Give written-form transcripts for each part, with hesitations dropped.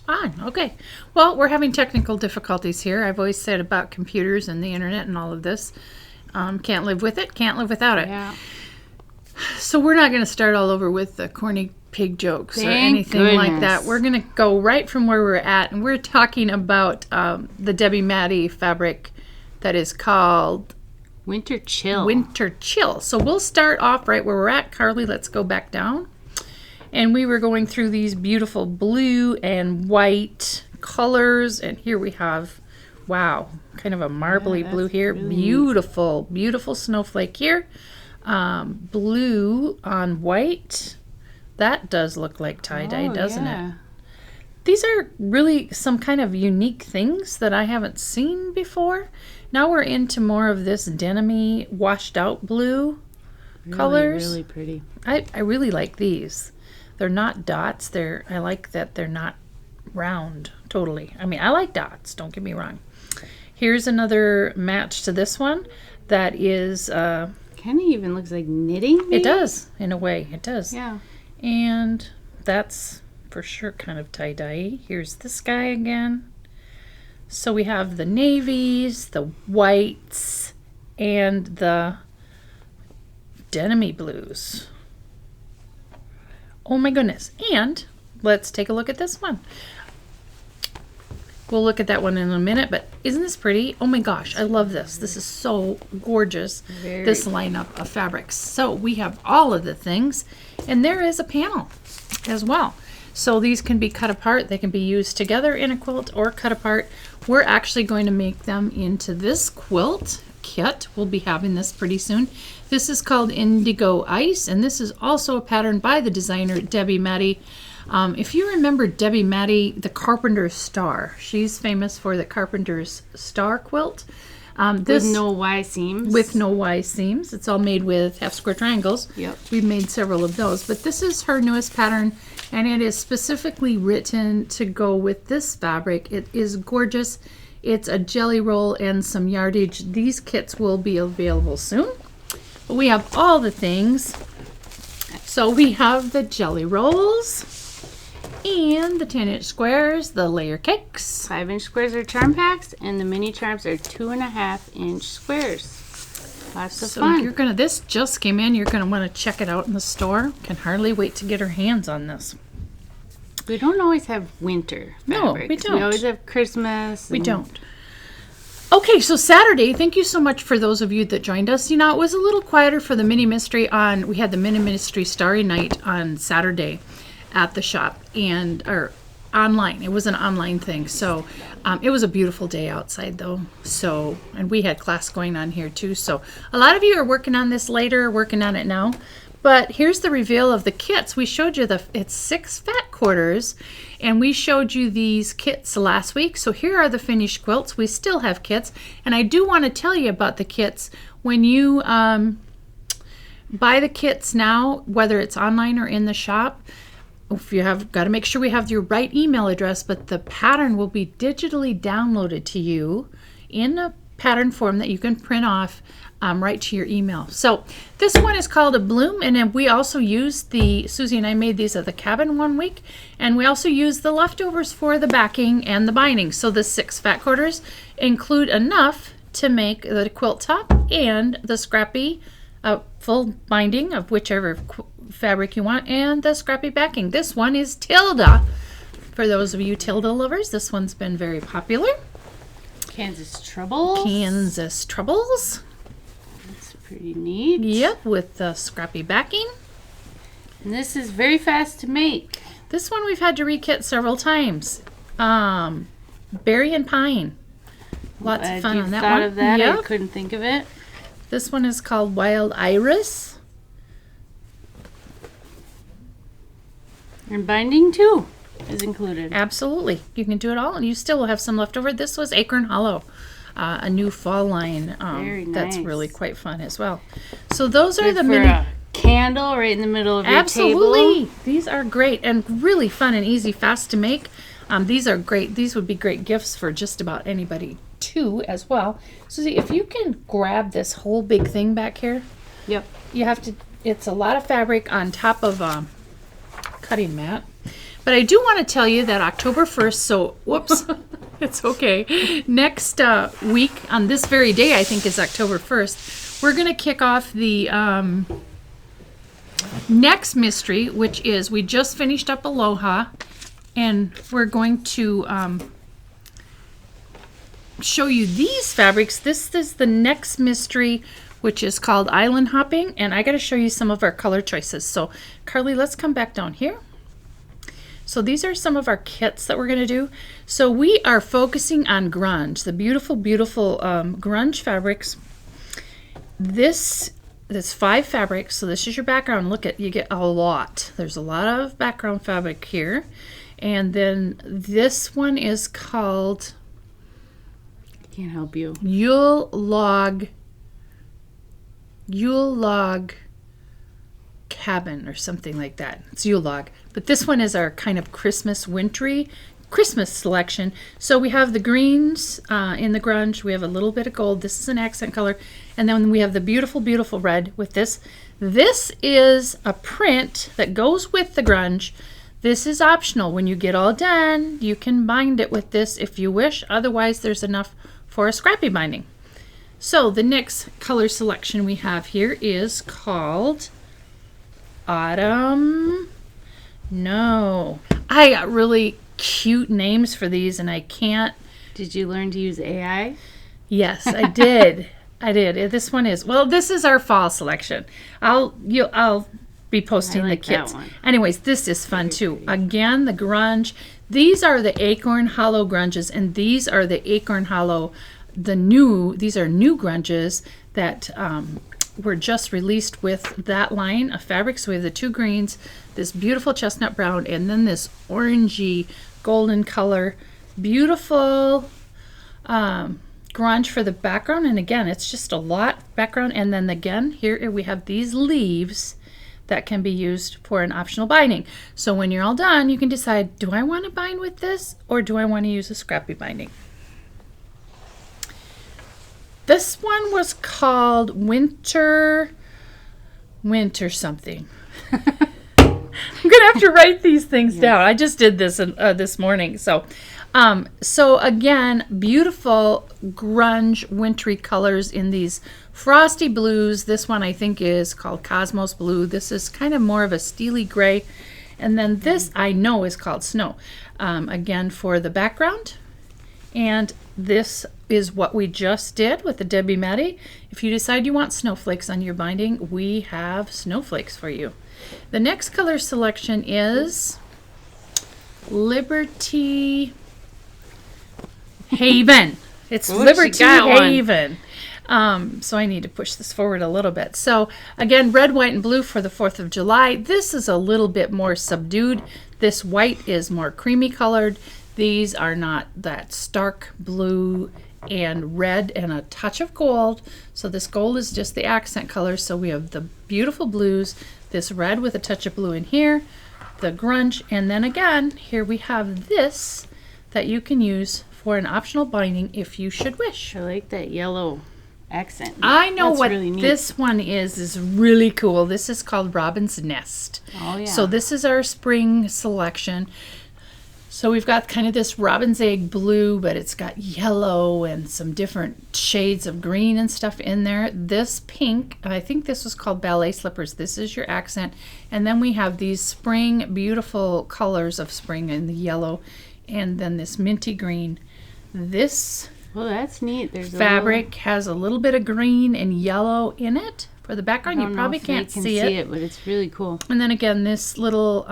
On. Okay. Well, we're having technical difficulties here. I've always said about computers and the internet and all of this. Can't live with it. Can't live without it. Yeah. So we're not going to start all over with the corny pig jokes or anything like that. We're going to go right from where we're at, and we're talking about the Debbie Matty fabric that is called Winter Chill. Winter Chill. So we'll start off right where we're at. Carly, let's go back down. And we were going through these beautiful blue and white colors, and here we have, wow, kind of a marbly blue here. Really beautiful, beautiful snowflake here. Blue on white. That does look like tie-dye, doesn't it? These are really some kind of unique things that I haven't seen before. Now we're into more of this denim-y, washed out blue colors. Really pretty. I really like these. They're not dots. I like that they're not round totally. I mean, I like dots, don't get me wrong. Here's another match to this one that is Kind of even looks like knitting, maybe? It does, in a way. It does. Yeah. And that's for sure kind of tie-dye. Here's this guy again. So we have the navies, the whites, and the denim-y blues. Oh my goodness. And let's take a look at this one. We'll look at that one in a minute, but isn't this pretty? Oh my gosh, I love this. This is so gorgeous, this lineup of fabrics. So we have all of the things, and there is a panel as well. So these can be cut apart. They can be used together in a quilt or cut apart. We're actually going to make them into this quilt kit. We'll be having this pretty soon. This is called Indigo Ice, and this is also a pattern by the designer Debbie Matty. If you remember Debbie Matty, the Carpenter's Star, she's famous for the Carpenter's Star quilt. With no Y seams. With no Y seams. It's all made with half square triangles. Yep. We've made several of those, but this is her newest pattern, and it is specifically written to go with this fabric. It is gorgeous. It's a jelly roll and some yardage. These kits will be available soon. But we have all the things. So we have the jelly rolls and the 10-inch squares, the layer cakes. 5-inch squares are charm packs, and the mini charms are 2.5-inch squares. Lots of fun. You're gonna. This just came in. You're gonna want to check it out in the store. Can hardly wait to get our hands on this. We don't always have winter No, fabrics. we don't. We always have Christmas. We don't. Okay, so Saturday, thank you so much for those of you that joined us. You know, it was a little quieter for the mini mystery we had the mini mystery starry night on Saturday at the shop or online. It was an online thing. So it was a beautiful day outside though. So, and we had class going on here too. So a lot of you are working on this later, working on it now. But here's the reveal of the kits. We showed you it's 6 fat quarters, and we showed you these kits last week. So here are the finished quilts. We still have kits, and I do want to tell you about the kits. When you buy the kits now, whether it's online or in the shop, if you have got to make sure we have your right email address, but the pattern will be digitally downloaded to you in a pattern form that you can print off right to your email. So this one is called a bloom, and then we also used Susie and I made these at the cabin one week, and we also used the leftovers for the backing and the binding. So the 6 fat quarters include enough to make the quilt top and the scrappy full binding of whichever fabric you want, and the scrappy backing. This one is Tilda. For those of you Tilda lovers, this one's been very popular. Kansas Troubles. Kansas Troubles. That's pretty neat. Yep, with the scrappy backing. And this is very fast to make. This one we've had to rekit several times. Berry and Pine. Lots of fun on that one. Thought of that. Yep. I couldn't think of it. This one is called Wild Iris. And binding too is included. Absolutely. You can do it all, and you still will have some left over. This was Acorn Hollow, a new fall line. Very nice. That's really quite fun as well. So those are Good the for mini. A candle right in the middle of your table. Absolutely. These are great and really fun and easy, fast to make. These are great. These would be great gifts for just about anybody too as well. So see, if you can grab this whole big thing back here. Yep. You have to. It's a lot of fabric on top of a cutting mat. But I do want to tell you that October 1st, so whoops, it's okay. Next week, on this very day, I think is October 1st, we're going to kick off the next mystery, which is we just finished up Aloha, and we're going to show you these fabrics. This is the next mystery, which is called Island Hopping, and I got to show you some of our color choices. So Carly, let's come back down here. So these are some of our kits that we're going to do. So we are focusing on grunge, the beautiful, beautiful grunge fabrics. This 5 fabrics, so this is your background. Look at, you get a lot. There's a lot of background fabric here. And then this one is called, Can't help you. Yule Log Cabin or something like that. It's Yule Log. But this one is our kind of Christmas wintry Christmas selection. So we have the greens in the grunge. We have a little bit of gold. This is an accent color. And then we have the beautiful, beautiful red with this. This is a print that goes with the grunge. This is optional. When you get all done, you can bind it with this if you wish. Otherwise, there's enough for a scrappy binding. So the next color selection we have here is called Autumn. No. I got really cute names for these and I can't. Did you learn to use AI? Yes, I did. I did. This one is, well, this is our fall selection. I'll be posting I like the kits. that one. Anyways, this is fun too. Again, the grunge. These are the Acorn Hollow grunges, and these are the Acorn Hollow, these are new grunges that were just released with that line of fabric. So we have the 2 greens, this beautiful chestnut brown, and then this orangey golden color. Beautiful grunge for the background. And again, it's just a lot background. And then again, here we have these leaves that can be used for an optional binding. So when you're all done, you can decide, do I want to bind with this or do I want to use a scrappy binding? This one was called Winter something. I'm gonna have to write these things down. I just did this this morning. So again, beautiful grunge wintry colors in these frosty blues. This one I think is called Cosmos Blue. This is kind of more of a steely gray. And then this I know is called Snow. Again, for the background. And this is what we just did with the Debbie Maddie. If you decide you want snowflakes on your binding, we have snowflakes for you. The next color selection is Liberty Haven. It's Liberty Haven. So I need to push this forward a little bit. So again, red, white, and blue for the 4th of July. This is a little bit more subdued. This white is more creamy colored. These are not that stark blue and red and a touch of gold. So this gold is just the accent color. So we have the beautiful blues, this red with a touch of blue in here, the grunge, and then again, here we have this that you can use for an optional binding if you should wish. I like that yellow accent. I know That's what really neat. this one is really cool. This is called Robin's Nest. Oh, yeah. So this is our spring selection. So we've got kind of this robin's egg blue, but it's got yellow and some different shades of green and stuff in there. This pink, I think this was called Ballet Slippers. This is your accent. And then we have these spring, beautiful colors of spring in the yellow. And then this minty green. This that's neat. There's fabric has a little bit of green and yellow in it. For the background, you probably can't see it. But it's really cool. And then again, this little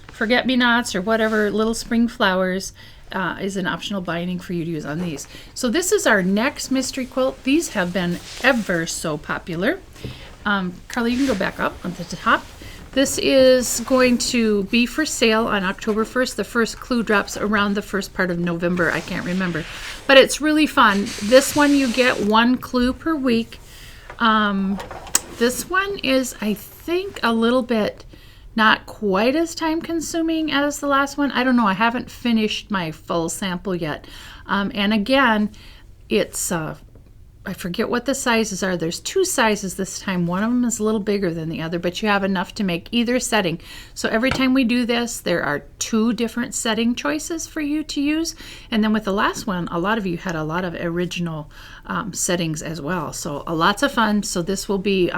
forget-me-nots or whatever little spring flowers is an optional binding for you to use on these. So this is our next mystery quilt. These have been ever so popular. Carly, you can go back up on the top. This is going to be for sale on October 1st. The first clue drops around the first part of November. I can't remember. But it's really fun. This one you get 1 clue per week. This one is, I think, a little bit not quite as time consuming as the last one. I don't know. I haven't finished my full sample yet. And again, it's I forget what the sizes are. There's 2 sizes this time. One of them is a little bigger than the other, but you have enough to make either setting. So every time we do this, there are 2 different setting choices for you to use. And then with the last one, a lot of you had a lot of original settings as well. So lots of fun. So this will be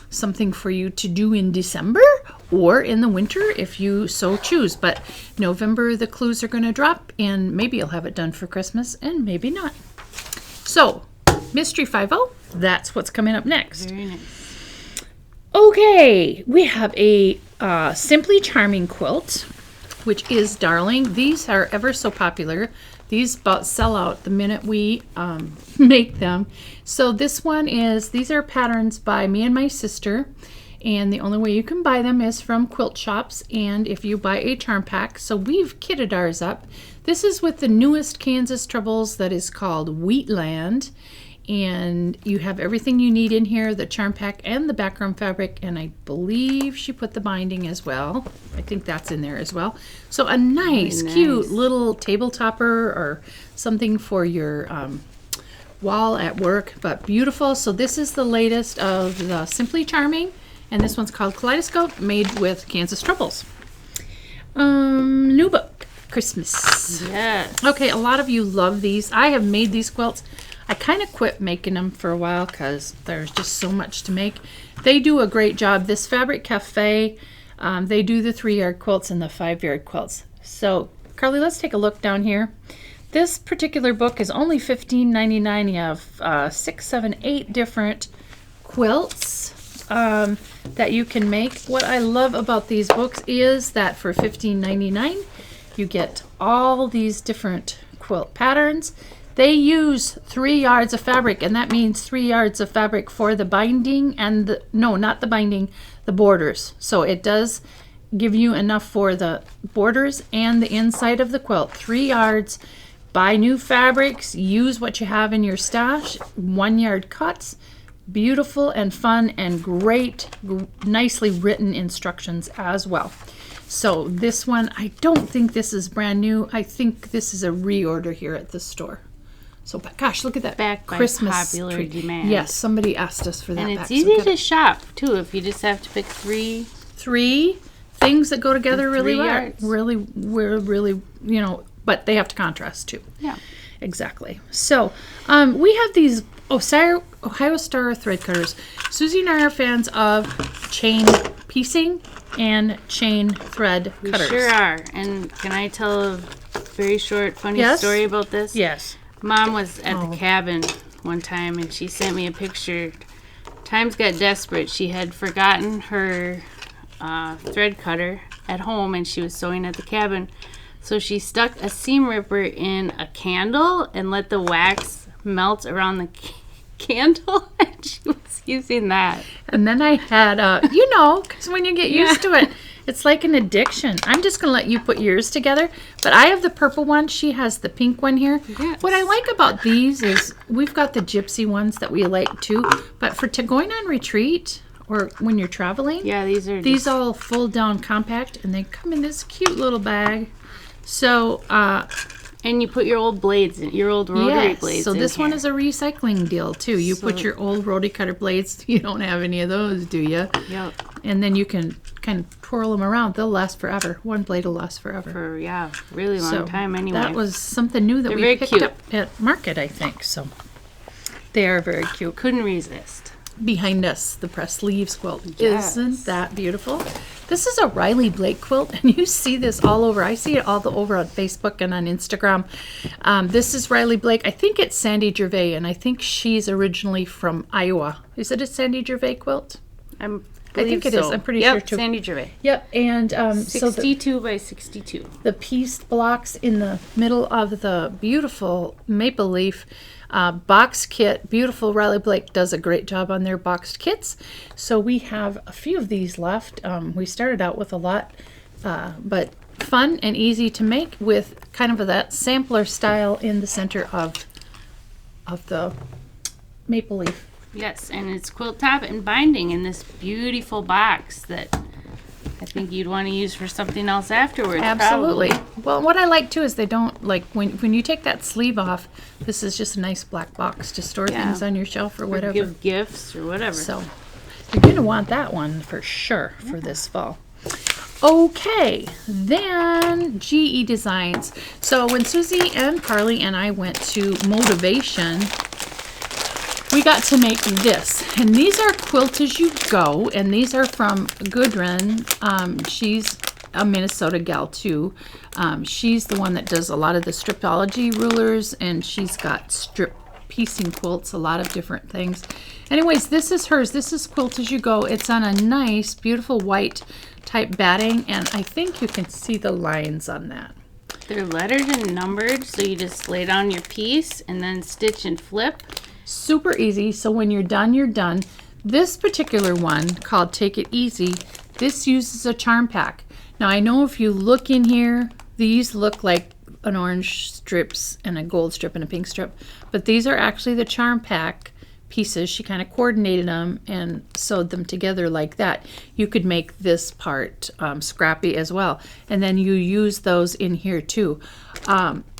something for you to do in December or in the winter if you so choose. But November, the clues are going to drop, and maybe you'll have it done for Christmas and maybe not. So Mystery 5-0, that's what's coming up next. Very nice. Okay, we have a Simply Charming quilt, which is darling. These are ever so popular. These about sell out the minute we make them. So this one is, these are patterns by me and my sister, and the only way you can buy them is from quilt shops, and if you buy a charm pack. So we've kitted ours up. This is with the newest Kansas Troubles that is called Wheatland. And you have everything you need in here, the charm pack and the background fabric, and I believe she put the binding as well. I think that's in there as well. So a nice, cute little table topper or something for your wall at work, but beautiful. So this is the latest of the Simply Charming, and this one's called Kaleidoscope, made with Kansas Troubles. New book, Christmas. Yes. Okay, a lot of you love these. I have made these quilts. I kind of quit making them for a while because there's just so much to make. They do a great job. This Fabric Cafe, they do the 3-yard quilts and the 5-yard quilts. So, Carly, let's take a look down here. This particular book is only $15.99. You have 6, 7, 8 different quilts that you can make. What I love about these books is that for $15.99, you get all these different quilt patterns. They use 3 yards of fabric, and that means 3 yards of fabric for the binding and the, no, not the binding, the borders. So it does give you enough for the borders and the inside of the quilt. 3 yards. Buy new fabrics, use what you have in your stash. 1 yard cuts, beautiful and fun and great, nicely written instructions as well. So this one, I don't think this is brand new. I think this is a reorder here at the store. So, gosh, look at that Back by Christmas popular tree. demand. Yes, somebody asked us for that. And back, it's so easy get to it. shop, too, if you just have to pick 3. 3 things that go together really 3 well. yards. Really, but they have to contrast too. Yeah. Exactly. So, we have these Ohio Star thread cutters. Susie and I are fans of chain piecing and chain thread We cutters. sure are. And can I tell a very short, funny Yes? story about this? Yes. Mom was at the cabin one time, and she sent me a picture. Times got desperate. She had forgotten her thread cutter at home, and she was sewing at the cabin. So she stuck a seam ripper in a candle and let the wax melt around the candle, and she was using that. And then I had, because when you get used to it, it's like an addiction. I'm just going to let you put yours together. But I have the purple one. She has the pink one here. Yes. What I like about these is we've got the gypsy ones that we like too. But for going on retreat or when you're traveling, Yeah, these these all fold down compact, and they come in this cute little bag. So, and you put your old blades in, your old rotary blades. so in this one here. is a recycling deal too. You put your old rotary cutter blades. You don't have any of those, do you? Yep. And then you can kind of twirl them around. They'll last forever. One blade will last forever. For really long time anyway. That was something new that They're we very picked cute. up at Market, I think. So they are very cute. Couldn't resist. Behind us, the press sleeves quilt. Yes. Isn't that beautiful? This is a Riley Blake quilt, and you see this all over. I see it all over on Facebook and on Instagram. This is Riley Blake. I think it's Sandy Gervais, and I think she's originally from Iowa. Is it a Sandy Gervais quilt? I think it is. I'm pretty sure, too. Sandy Gervais. Yep, and so 62 by 62. the pieced blocks in the middle of the beautiful maple leaf box kit. Beautiful. Riley Blake does a great job on their boxed kits. So we have a few of these left. We started out with a lot, but fun and easy to make with kind of that sampler style in the center of the maple leaf. Yes, and it's quilt top and binding in this beautiful box that I think you'd want to use for something else afterwards. Absolutely. Probably. Well, what I like too is they don't, like when you take that sleeve off, This is just a nice black box to store Yeah. things on your shelf or whatever. Give gifts or whatever. So you're going to want that one for sure for this fall. Okay, then GE Designs. So when Susie and Carly and I went to Motivation, we got to make this. And these are Quilt As You Go, and these are from Gudrun. She's a Minnesota gal too. She's the one that does a lot of the stripology rulers, and she's got strip piecing quilts, a lot of different things. Anyways, this is hers. This is Quilt As You Go. It's on a nice, beautiful white type batting, and I think you can see the lines on that. They're lettered and numbered, so you just lay down your piece and then stitch and flip. Super easy. So when you're done, you're done. This particular one, called Take It Easy, this uses a charm pack. Now I know if you look in here, these look like an orange strips and a gold strip and a pink strip, but these are actually the charm pack pieces. She kind of coordinated them and sewed them together like that. You could make this part scrappy as well, and then you use those in here too.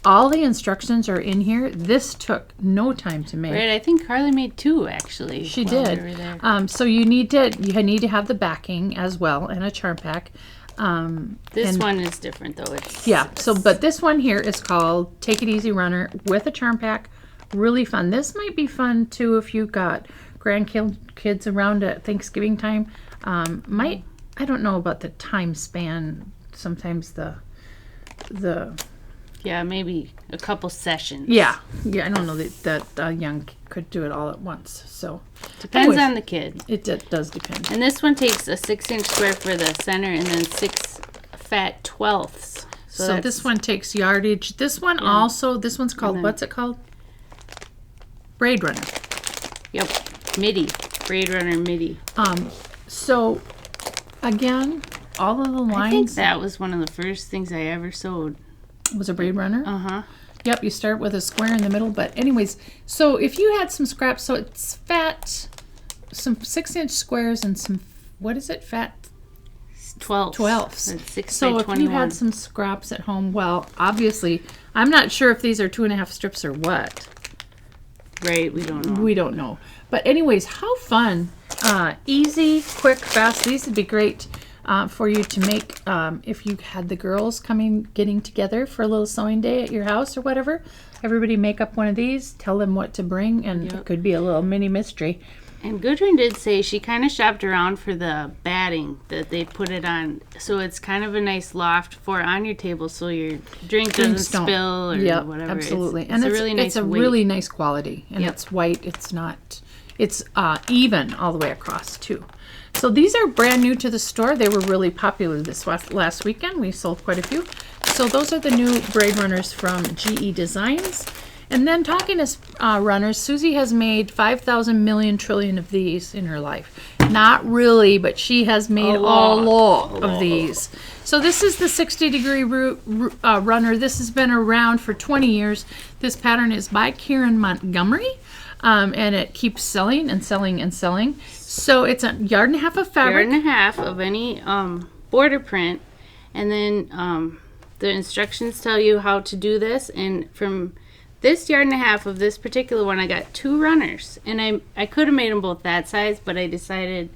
All the instructions are in here. This took no time to make. Right, I think Carly made 2 actually. She while did. we were there. So you need to have the backing as well and a charm pack. This one is different though. It's But this one here is called Take It Easy Runner with a charm pack. Really fun. This might be fun too if you've got grandkids around at Thanksgiving time. I don't know about the time span. Sometimes the maybe a couple sessions. yeah, I don't know that a young could do it all at once. So Depends on the kid. it does depend. And this one takes a 6-inch square for the center and then 6 fat twelfths. So this one takes yardage. This one also, this one's called, what's it called? Braid Runner. Yep, midi, Braid Runner midi. So again, all of the I think lines that was one of the first things I ever sewed. was a braid runner. Uh-huh. Yep, you start with a square in the middle. But anyways, so if you had some scraps, so it's fat, some 6-inch squares and some, what is it, fat 12ths. That's 6 So by if 21. you had some scraps at home, well, obviously, I'm not sure if these are 2.5 strips or what. Right, we don't know. We don't know. But anyways, how fun. Easy, quick, fast. These would be great for you to make if you had the girls getting together for a little sewing day at your house or whatever. Everybody make up one of these, tell them what to bring, and it could be a little mini mystery. And Gudrun did say she kind of shopped around for the batting that they put it on. So it's kind of a nice loft for on your table so your drink doesn't spill or whatever. Absolutely. It's a really nice it's a weight. really nice quality. And it's white. It's not, it's even all the way across too. So these are brand new to the store. They were really popular this last weekend. We sold quite a few. So those are the new braid runners from GE Designs. And then talking to runners, Susie has made 5,000 million trillion of these in her life. Not really, but she has made a lot of these. So this is the 60-degree runner. This has been around for 20 years. This pattern is by Kieran Montgomery, and it keeps selling and selling and selling. So it's a 1.5 yards of fabric. 1.5 yards of any border print, and then the instructions tell you how to do this. And from this 1.5 yards of this particular one, I got 2 runners, and I could have made them both that size, but I decided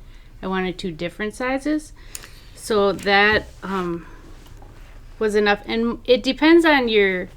I wanted 2 different sizes, so that was enough. And it depends on your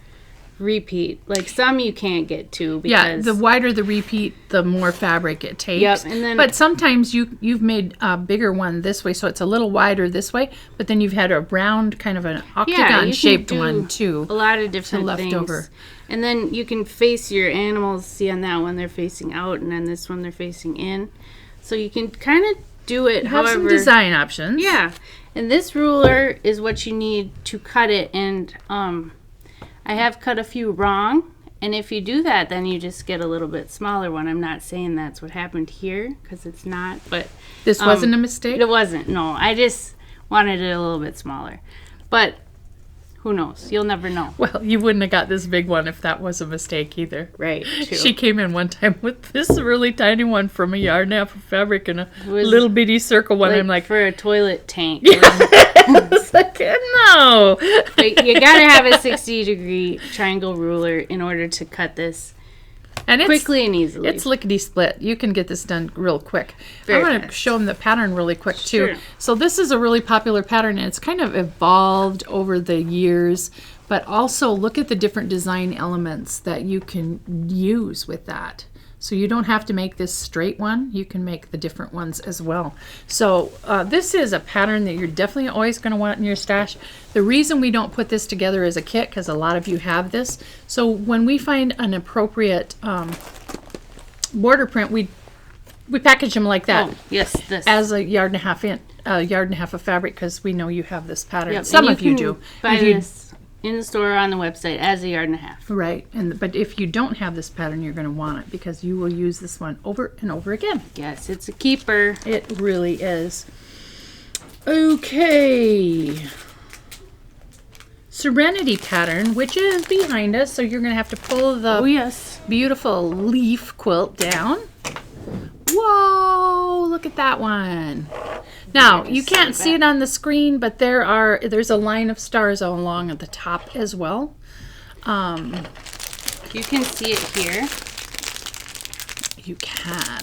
repeat. Like some you can't get to because the wider the repeat, the more fabric it takes. Yep, and then but sometimes you've made a bigger one this way, so it's a little wider this way. But then you've had a round, kind of an octagon shaped one too. A lot of different things. Leftover. And then you can face your animals. See on that one they're facing out, and then this one they're facing in. So you can kind of do it have however. some design options. Yeah, and this ruler is what you need to cut it. And I have cut a few wrong, and if you do that, then you just get a little bit smaller one. I'm not saying that's what happened here, because it's not, but... This wasn't a mistake? It wasn't, no. I just wanted it a little bit smaller. But who knows? You'll never know. Well, you wouldn't have got this big one if that was a mistake either. Right, true. She came in one time with this really tiny one from 1.5 yards of fabric and a little bitty circle one. Like I'm like... for a toilet tank. It's like, no. But you gotta have a 60-degree triangle ruler in order to cut this. And quickly and easily. It's lickety split. You can get this done real quick. Very I'm going to fast. show them the pattern really quick too. Sure. So this is a really popular pattern, and it's kind of evolved over the years. But also look at the different design elements that you can use with that. So you don't have to make this straight one. You can make the different ones as well. So this is a pattern that you're definitely always going to want in your stash. The reason we don't put this together as a kit, because a lot of you have this. So when we find an appropriate border print, we package them like that. Oh, yes, this. As a yard and a half of fabric, because we know you have this pattern. Yep, Some and of you can do. buy If you- this in the store or on the website as a yard and a half. Right, but if you don't have this pattern, you're going to want it because you will use this one over and over again. Yes, it's a keeper. It really is. Okay. Serenity pattern, which is behind us, so you're going to have to pull the Oh, yes. beautiful leaf quilt down. Whoa, look at that one. Now, you can't see it on the screen, but there's a line of stars all along at the top as well. You can see it here. You can.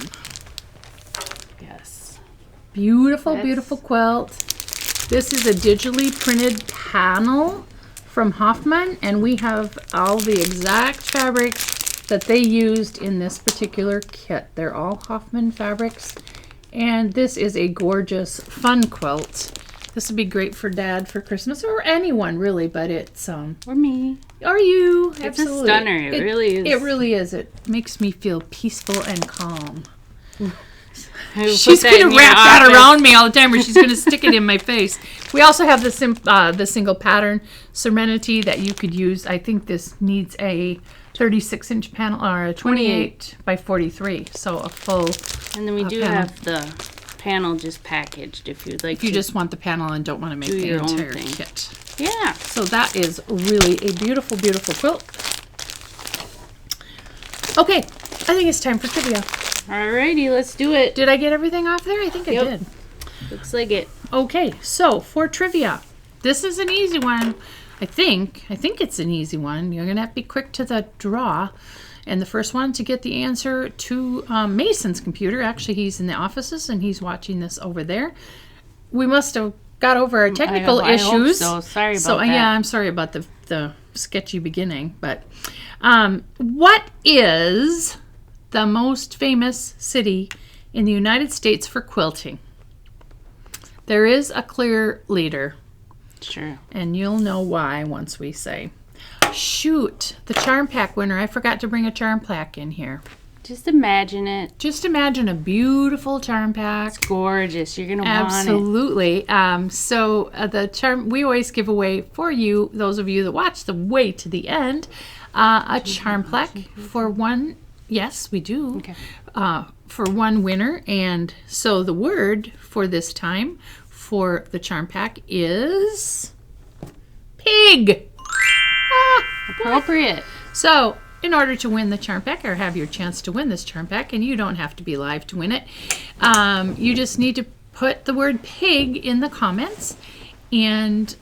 Yes. Beautiful, beautiful quilt. This is a digitally printed panel from Hoffman, and we have all the exact fabrics that they used in this particular kit. They're all Hoffman fabrics. And this is a gorgeous, fun quilt. This would be great for Dad for Christmas, or anyone really, but it's Or me. Or you. It's Absolutely. a stunner. It really is. It really is. It makes me feel peaceful and calm. I will She's put going to in your wrap that office. around me all the time, or she's going to stick it in my face. We also have the single pattern Serenity that you could use. I think this needs a 36-inch panel or a 28 by 43, so a full. And then we do panel. have the panel just packaged if you'd like If you to. just want the panel and don't want to make do the your own entire thing. kit. Yeah. So that is really a beautiful, beautiful quilt. Okay, I think it's time for trivia. Alrighty, let's do it. Did I get everything off there? I think I Yep. did. Looks like it. Okay, so for trivia, this is an easy one. I think it's an easy one. You're gonna have to be quick to the draw. And the first one to get the answer to Mason's computer. Actually, he's in the offices and he's watching this over there. We must have got over our technical I hope issues. so. Sorry about that. Yeah, I'm sorry about the sketchy beginning. But what is the most famous city in the United States for quilting? There is a clear leader, Sure. and you'll know why once we say. Shoot, the charm pack winner. I forgot to bring a charm pack in here. Just imagine it. Just imagine a beautiful charm pack. Gorgeous. You're going to want it. Absolutely. So the charm, we always give away for you, those of you that watch the way to the end, a charm plaque for one. Yes, we do. Okay. For one winner. And so the word for this time for the charm pack is pig. Appropriate. So in order to win the charm pack, or have your chance to win this charm pack, and you don't have to be live to win it, you just need to put the word pig in the comments, and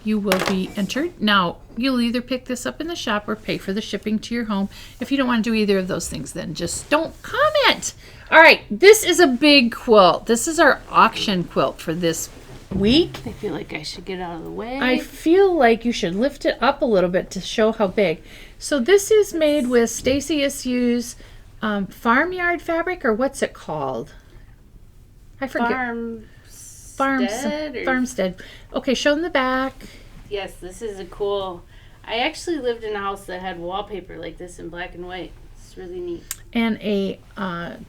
you will be entered. Now, you'll either pick this up in the shop or pay for the shipping to your home. If you don't want to do either of those things, then just don't comment. All right, this is a big quilt. This is our auction quilt for this week. I feel like I should get out of the way. I feel like you should lift it up a little bit to show how big. So this is made with Stacy Issue's farmyard fabric, or what's it called? I forget. Farmstead. Okay, show them the back. Yes, this is a cool. I actually lived in a house that had wallpaper like this in black and white. It's really neat. And a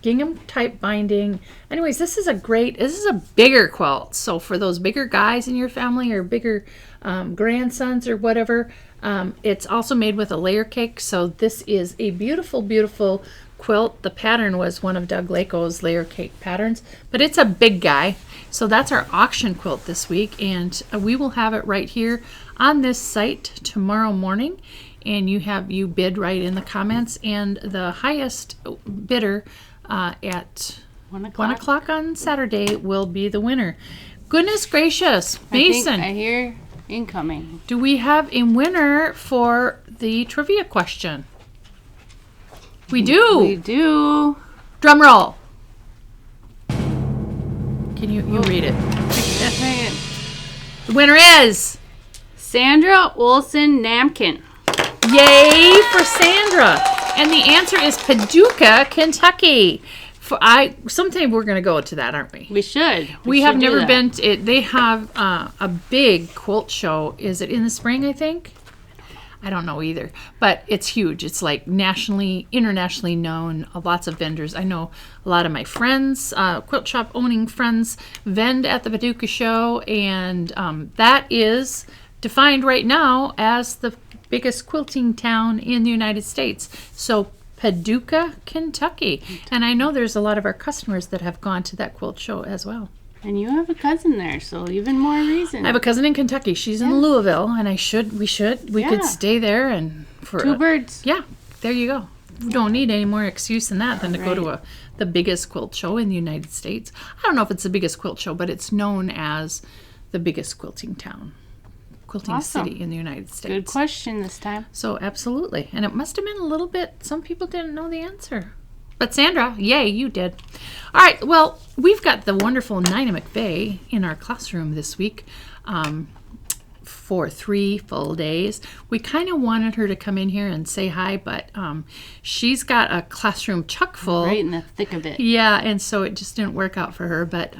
gingham type binding. Anyways, this is a bigger quilt. So for those bigger guys in your family or bigger grandsons or whatever, it's also made with a layer cake. So this is a beautiful, beautiful quilt. The pattern was one of Doug Lako's layer cake patterns, but it's a big guy. So that's our auction quilt this week, and we will have it right here on this site tomorrow morning. And you bid right in the comments, and the highest bidder at 1 o'clock. 1 o'clock on Saturday will be the winner. Goodness gracious, Mason, I hear incoming. do we have a winner for the trivia question? We do. We do. Drum roll. Can you read it? The winner is Sandra Olson Namkin. yay for Sandra. And the answer is Paducah, Kentucky. Sometime we're going to go to that, aren't we? We should. We should have do never that. been to it. They have a big quilt show. Is it in the spring, I think? I don't know either. But it's huge. It's like internationally known. Lots of vendors. I know a lot of my friends, quilt shop owning friends, vend at the Paducah show. And that is defined right now as the biggest quilting town in the United States. So Paducah, Kentucky. And I know there's a lot of our customers that have gone to that quilt show as well. And you have a cousin there, so even more reason. I have a cousin in Kentucky. She's in Louisville, and we could stay there and for 2 birds. Yeah, there you go. We don't need any more excuse than that than to go to the biggest quilt show in the United States. I don't know if it's the biggest quilt show, but it's known as the biggest quilting town, quilting city in the United States. Good question this time. So absolutely, and it must have been a little bit. Some people didn't know the answer. But Sandra, yay, you did. All right, well, we've got the wonderful Nina McVeigh in our classroom this week for 3 full days. We kind of wanted her to come in here and say hi, but she's got a classroom chock full. Right in the thick of it. Yeah, and so it just didn't work out for her, but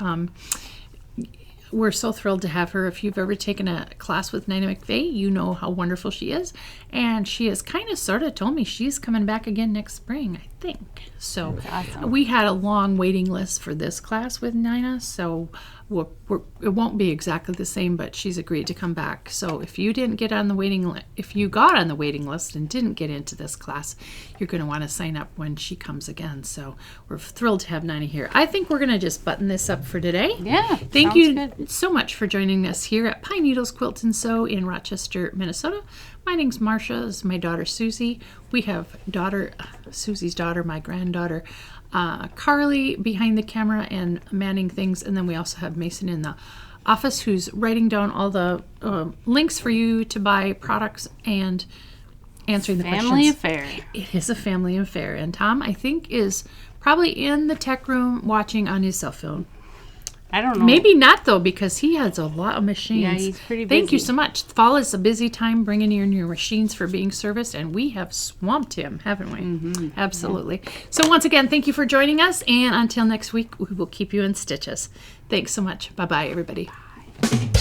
we're so thrilled to have her. If you've ever taken a class with Nina McVeigh, you know how wonderful she is. And she has kind of sort of told me she's coming back again next spring, I think. So awesome. We had a long waiting list for this class with Nina, so it won't be exactly the same, but she's agreed to come back. So if you didn't get on the waiting list, if you got on the waiting list and didn't get into this class, you're going to want to sign up when she comes again. So we're thrilled to have Nina here. I think we're going to just button this up for today. Yeah. Thank you good. so much for joining us here at Pine Needles Quilt and Sew in Rochester, Minnesota. My name's Marcia. This is my daughter Susie. We have Susie's daughter, my granddaughter, Carly behind the camera and manning things, and then we also have Mason in the office who's writing down all the links for you to buy products and answering the questions. Family affair. It is a family affair, and Tom, I think, is probably in the tech room watching on his cell phone. I don't know. Maybe not, though, because he has a lot of machines. Yeah, he's pretty busy. Thank you so much. Fall is a busy time bringing in your machines for being serviced, and we have swamped him, haven't we? Mm-hmm. Absolutely. Yeah. So once again, thank you for joining us, and until next week, we will keep you in stitches. Thanks so much. Bye-bye, everybody. Bye.